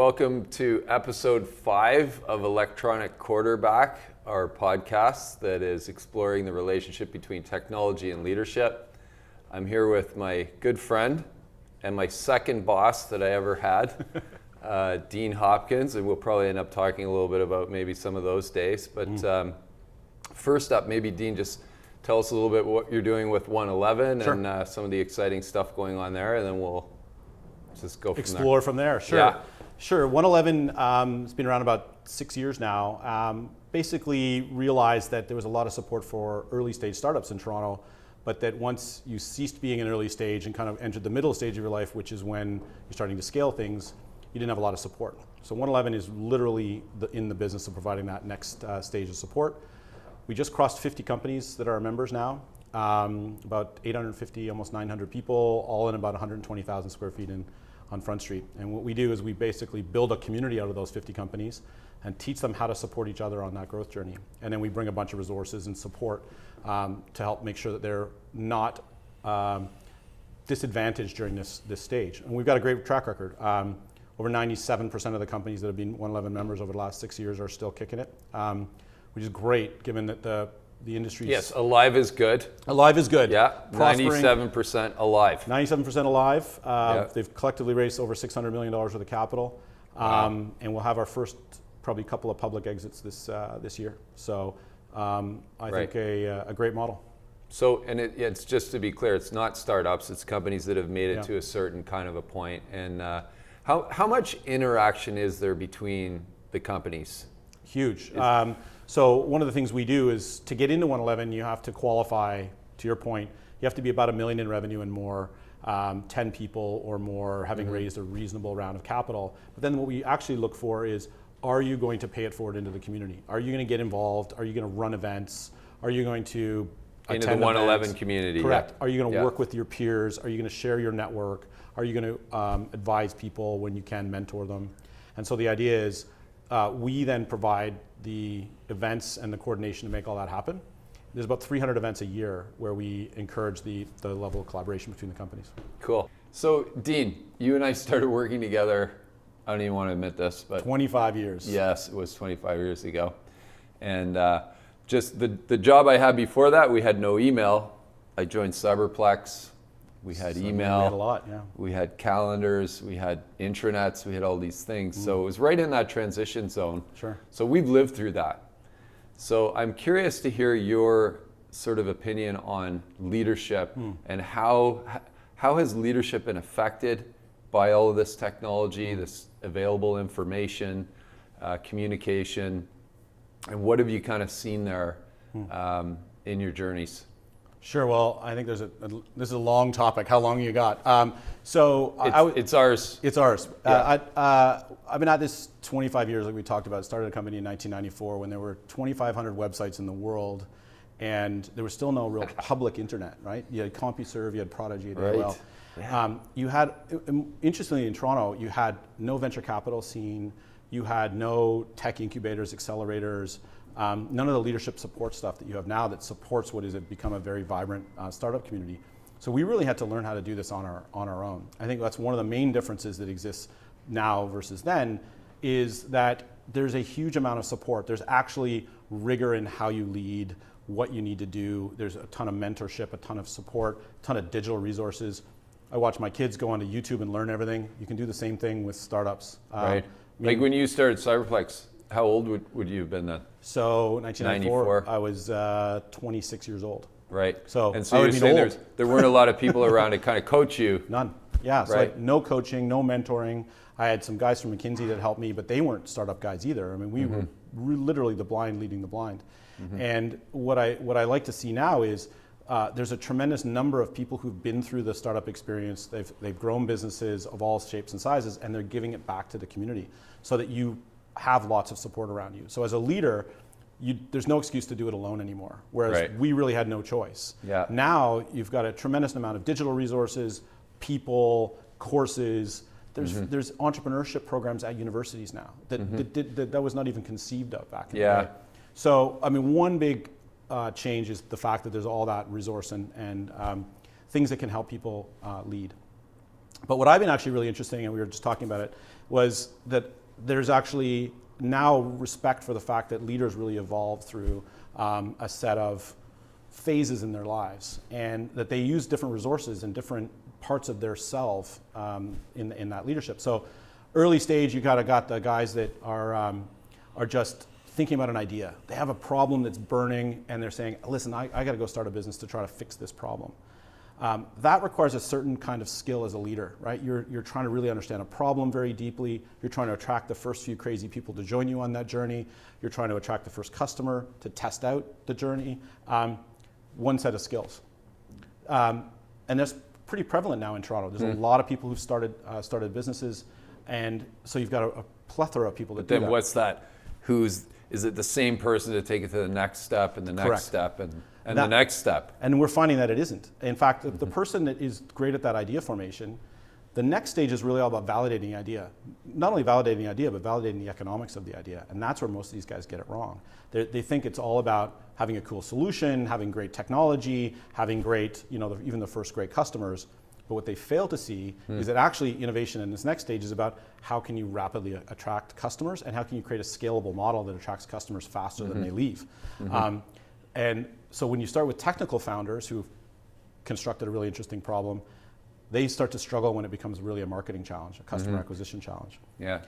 welcome to episode 5 of Electronic Quarterback, our podcast that is exploring the relationship between technology and leadership. I'm here with my good friend and my second boss that I ever had, Dean Hopkins, and we'll probably end up talking a little bit about maybe some of those days. But first up, maybe Dean, just tell us a little bit what you're doing with 111 Sure. and some of the exciting stuff going on there, and then we'll just go from Explore from there. Sure. Yeah. Sure. 111 has been around about 6 years now. Basically realized that there was a lot of support for early stage startups in Toronto, but that once you ceased being an early stage and kind of entered the middle stage of your life, which is when you're starting to scale things, you didn't have a lot of support. So 111 is literally in the business of providing that next stage of support. We just crossed 50 companies that are our members now, about 850, almost 900 people, all in about 120,000 square feet on Front Street. And what we do is we basically build a community out of those 50 companies and teach them how to support each other on that growth journey. And then we bring a bunch of resources and support to help make sure that they're not disadvantaged during this stage. And we've got a great track record. Over 97% of the companies that have been 111 members over the last 6 years are still kicking it, which is great given that the industry. Yes, alive is good. Alive is good. Yeah, Prospering. 97% alive. 97% alive. Yeah. They've collectively raised over $600 million worth of capital. Wow. And we'll have our first probably couple of public exits this year. So I think a great model. So, and it's just to be clear, it's not startups, it's companies that have made it Yeah. to a certain kind of a point. And how much interaction is there between the companies? Huge. So one of the things we do is to get into 111, you have to qualify, to your point, you have to be about $1 million in revenue and more, 10 people or more, having raised a reasonable round of capital. But then what we actually look for is, are you going to pay it forward into the community? Are you going to get involved? Are you going to run events? Are you going to Into the attend 111 events? community. Correct. Yeah. Are you going to Yeah. work with your peers? Are you going to share your network? Are you going to advise people when you can, mentor them? And so the idea is we then provide the events and the coordination to make all that happen. There's about 300 events a year where we encourage the level of collaboration between the companies. Cool. So, Dean, you and I started working together, I don't even want to admit this, but 25 years. yes, it was 25 years ago. And just the job I had before that, we had no email. I joined Cyberplex. We had email. We had a lot, yeah. We had calendars, we had intranets, we had all these things. So it was right in that transition zone. Sure. So we've lived through that. So I'm curious to hear your sort of opinion on leadership and how has leadership been affected by all of this technology, this available information, communication, and what have you kind of seen there in your journeys? Sure. Well, I think this is a long topic. How long you got? It's ours. It's ours. Yeah. I've been at this 25 years, like we talked about. Started a company in 1994 when there were 2,500 websites in the world, and there was still no real public internet, right? You had CompuServe, you had Prodigy, you had AOL. Yeah. You had, interestingly, in Toronto, you had no venture capital scene, you had no tech incubators, accelerators, none of the leadership support stuff that you have now that supports what has become a very vibrant startup community. So we really had to learn how to do this on our own. I think that's one of the main differences that exists now versus then, is that there's a huge amount of support. There's actually rigor in how you lead, what you need to do. There's a ton of mentorship, a ton of support, a ton of digital resources. I watch my kids go onto YouTube and learn everything. You can do the same thing with startups. Right. Like when you started Cyberplex, how old would you have been then? So 1994, 94. I was 26 years old. Right. So and so I you're would saying be old. there weren't a lot of people around to kind of coach you. None. Yeah. So Right. like no coaching, no mentoring. I had some guys from McKinsey that helped me, but they weren't startup guys either. I mean, we were literally the blind leading the blind. And what I like to see now is there's a tremendous number of people who've been through the startup experience. They've grown businesses of all shapes and sizes, and they're giving it back to the community so that you have lots of support around you. So as a leader, there's no excuse to do it alone anymore, whereas Right. we really had no choice. Yeah. Now you've got a tremendous amount of digital resources, people, courses. There's entrepreneurship programs at universities now that was not even conceived of back in the day. So I mean, one big change is the fact that there's all that resource and things that can help people lead. But what I've been actually really interesting, and we were just talking about it, was that there's actually now respect for the fact that leaders really evolve through a set of phases in their lives, and that they use different resources and different parts of their self in that leadership. So early stage, you got the guys that are just thinking about an idea. They have a problem that's burning, and they're saying, listen, I got to go start a business to try to fix this problem. That requires a certain kind of skill as a leader, right? You're trying to really understand a problem very deeply. You're trying to attract the first few crazy people to join you on that journey. You're trying to attract the first customer to test out the journey. One set of skills. And that's pretty prevalent now in Toronto. There's a lot of people who've started businesses, and so you've got a plethora of people that do that. Then what's that? Is it the same person to take it to the next step and the next Correct. step and the next step? And we're finding that it isn't. In fact, the person that is great at that idea formation, the next stage is really all about validating the idea. Not only validating the idea, but validating the economics of the idea. And that's where most of these guys get it wrong. They think it's all about having a cool solution, having great technology, having great, even the first great customers. But what they fail to see is that actually innovation in this next stage is about how can you rapidly attract customers, and how can you create a scalable model that attracts customers faster than they leave. And so when you start with technical founders who've constructed a really interesting problem, they start to struggle when it becomes really a marketing challenge, a customer acquisition challenge. Yeah.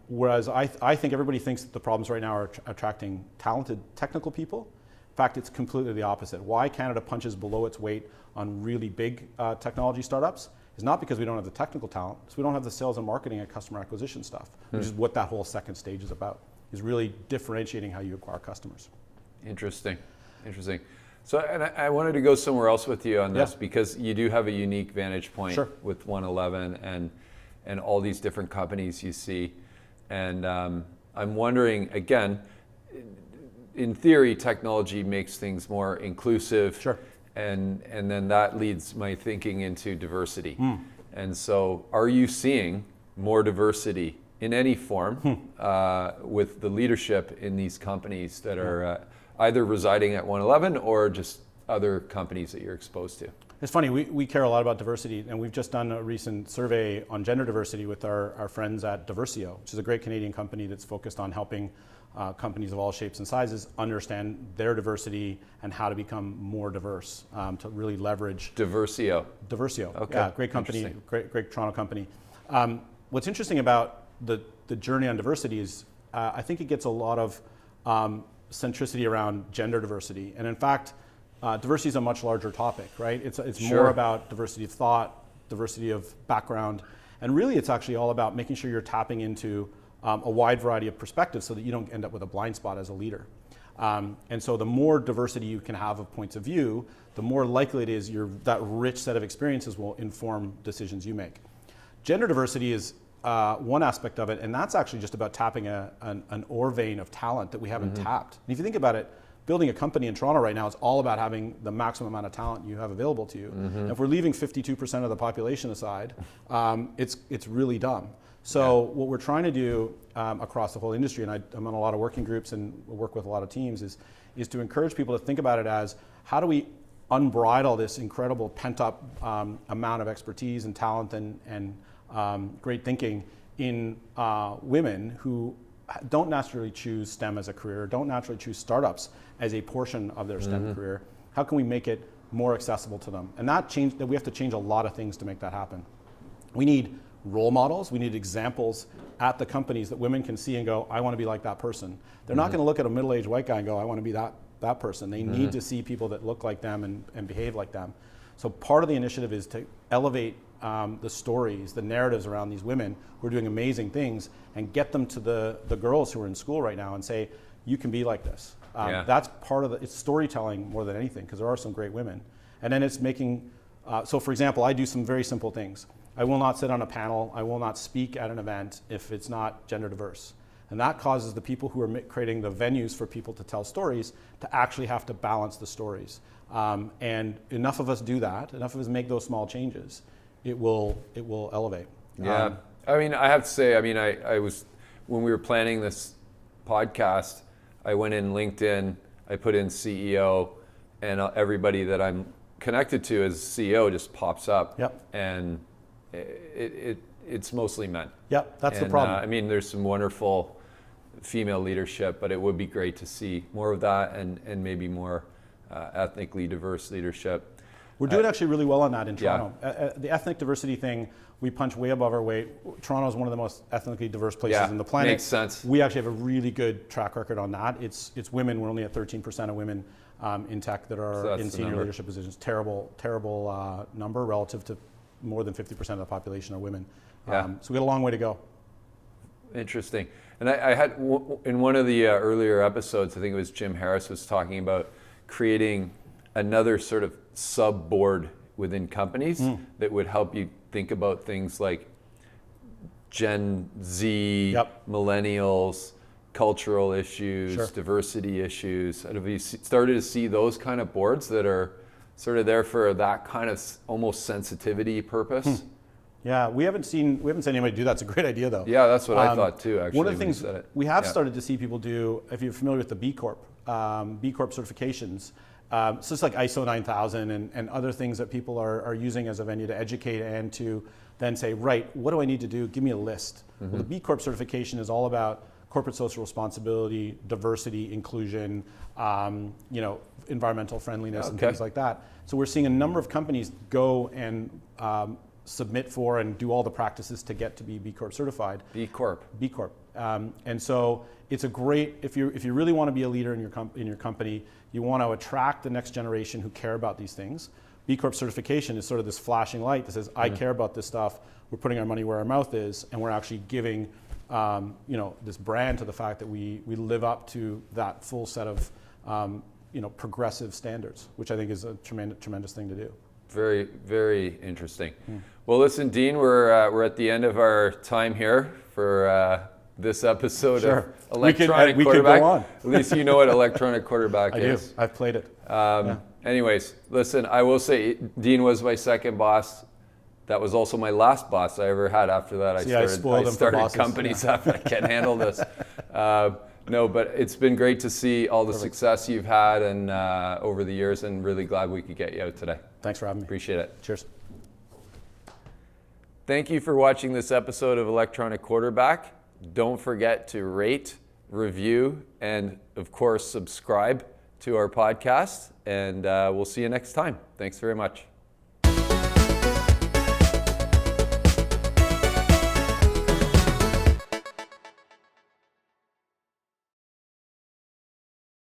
Whereas I think everybody thinks that the problems right now are attracting talented technical people. In fact, it's completely the opposite. Why Canada punches below its weight on really big technology startups is not because we don't have the technical talent, it's we don't have the sales and marketing and customer acquisition stuff, which is what that whole second stage is about, is really differentiating how you acquire customers. Interesting. So, and I wanted to go somewhere else with you on this because you do have a unique vantage point with 111 and all these different companies you see. And I'm wondering, again, in theory, technology makes things more inclusive. Sure. And then that leads my thinking into diversity. And so are you seeing more diversity in any form with the leadership in these companies that are either residing at 111 or just other companies that you're exposed to? It's funny, we care a lot about diversity, and we've just done a recent survey on gender diversity with our friends at Diversio, which is a great Canadian company that's focused on helping companies of all shapes and sizes understand their diversity and how to become more diverse, to really leverage. Diversio. Okay. Yeah, great company, great Toronto company. What's interesting about the journey on diversity is I think it gets a lot of centricity around gender diversity. And in fact, diversity is a much larger topic, right? It's more about diversity of thought, diversity of background, and really it's actually all about making sure you're tapping into a wide variety of perspectives so that you don't end up with a blind spot as a leader. And so the more diversity you can have of points of view, the more likely it is that rich set of experiences will inform decisions you make. Gender diversity is one aspect of it, and that's actually just about tapping an ore vein of talent that we haven't tapped. And if you think about it, building a company in Toronto right now is all about having the maximum amount of talent you have available to you. And if we're leaving 52% of the population aside, it's really dumb. So what we're trying to do across the whole industry, and I'm on a lot of working groups and work with a lot of teams, is to encourage people to think about it as how do we unbridle this incredible pent-up amount of expertise and talent and great thinking in women who don't naturally choose STEM as a career, don't naturally choose startups as a portion of their STEM career. How can we make it more accessible to them? And that we have to change a lot of things to make that happen. We need role models, we need examples at the companies that women can see and go, I want to be like that person. They're not going to look at a middle-aged white guy and go, I want to be that person. They need to see people that look like them and behave like them. So part of the initiative is to elevate the stories, the narratives around these women who are doing amazing things, and get them to the girls who are in school right now and say, you can be like this. That's part of it's storytelling more than anything, because there are some great women. And then it's making, so for example, I do some very simple things. I will not sit on a panel, I will not speak at an event if it's not gender diverse. And that causes the people who are creating the venues for people to tell stories to actually have to balance the stories. And enough of us do that, enough of us make those small changes, it will elevate. Yeah, I mean, I have to say, I was, when we were planning this podcast, I went in LinkedIn, I put in CEO, and everybody that I'm connected to as CEO just pops up. Yep. And it it's mostly men. Yeah, that's the And, problem. I mean, there's some wonderful female leadership, but it would be great to see more of that and maybe more ethnically diverse leadership. We're doing actually really well on that in Yeah. Toronto. The ethnic diversity thing, we punch way above our weight. Toronto is one of the most ethnically diverse places Yeah, in the planet. makes sense. We actually have a really good track record on that. It's women. We're only at 13% of women in tech that So are that's in the senior number. leadership positions. Terrible number relative to more than 50% of the population are women. Yeah. So we got a long way to go. Interesting. And I had, in one of the earlier episodes, I think it was Jim Harris was talking about creating another sort of sub-board within companies that would help you think about things like Gen Z, Yep. millennials, cultural issues, Sure. diversity issues. And have you started to see those kind of boards that are sort of there for that kind of almost sensitivity purpose? Yeah, we haven't seen anybody do that. It's a great idea, though. Yeah, that's what I thought too, actually. One of the when you things said it. we have Yeah. started to see people do, if you're familiar with the B Corp certifications, so it's like ISO 9000 and other things that people are using as a venue to educate and to then say, right, what do I need to do? Give me a list. Well, the B Corp certification is all about corporate social responsibility, diversity, inclusion, environmental friendliness, and Okay. things like that. So we're seeing a number of companies go and submit for and do all the practices to get to be B Corp certified. B Corp. B Corp. And so it's a great, if you really want to be a leader in your company, you want to attract the next generation who care about these things. B Corp certification is sort of this flashing light that says, I care about this stuff, we're putting our money where our mouth is, and we're actually giving this brand to the fact that we live up to that full set of progressive standards, which I think is a tremendous thing to do. Very, very interesting. Well, listen, Dean, we're at the end of our time here for this episode Sure. of Electronic we could Quarterback. go on. At least you know what Electronic Quarterback I is. do. I've played it. Anyways, listen, I will say Dean was my second boss. That was also my last boss I ever had. After that, See, I spoiled him for started bosses. companies after I can't handle this. No, but it's been great to see all the success you've had and over the years, and really glad we could get you out today. Thanks for having me. Appreciate it. Cheers. Thank you for watching this episode of Electronic Quarterback. Don't forget to rate, review, and of course, subscribe to our podcast. And we'll see you next time. Thanks very much.